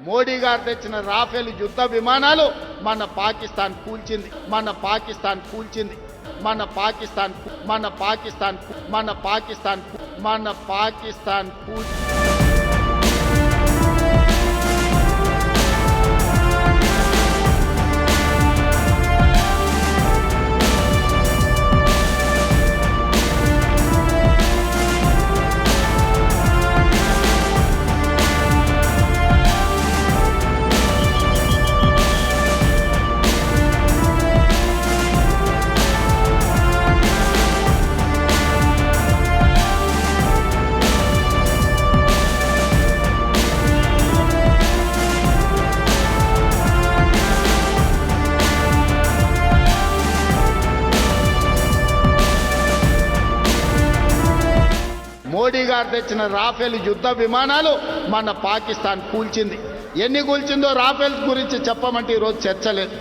మోడీ గారు తెచ్చిన రాఫెల్ యుద్ధ విమానాలు మన పాకిస్తాన్ కూల్చింది మన పాకిస్తాన్ కూల్చింది మన పాకిస్తాన్ మన పాకిస్తాన్ మన పాకిస్తాన్ మన పాకిస్తాన్ మోడీ గారు తెచ్చిన రాఫెల్ యుద్ధ విమానాలు మన పాకిస్తాన్ కూల్చింది. ఎన్ని కూల్చిందో రాఫెల్ గురించి చెప్పమంటే ఈరోజు చర్చ లేదు.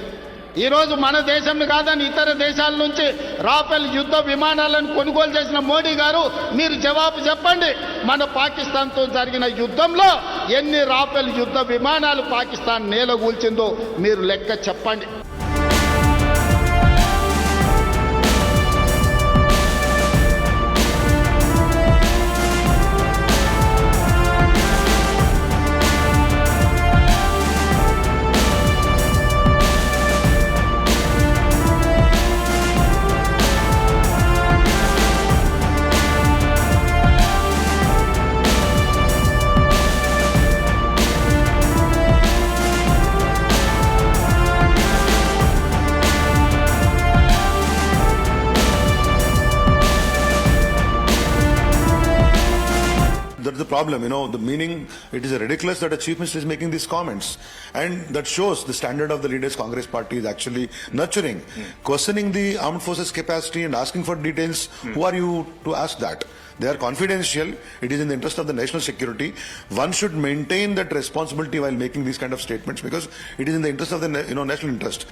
ఈరోజు మన దేశం కాదని ఇతర దేశాల నుంచి రాఫెల్ యుద్ధ విమానాలను కొనుగోలు చేసిన మోడీ గారు మీరు జవాబు చెప్పండి. మన పాకిస్తాన్తో జరిగిన యుద్ధంలో ఎన్ని రాఫెల్ యుద్ధ విమానాలు పాకిస్తాన్ నేలగూల్చిందో మీరు లెక్క చెప్పండి. That's the problem, the meaning, it is ridiculous that a chief minister is making these comments. And that shows the standard of the leaders Congress party is actually nurturing. Questioning the armed forces capacity and asking for details, who are you to ask that? They are confidential. It is in the interest of the national security. One should maintain that responsibility while making these kind of statements because it is in the interest of the national interest.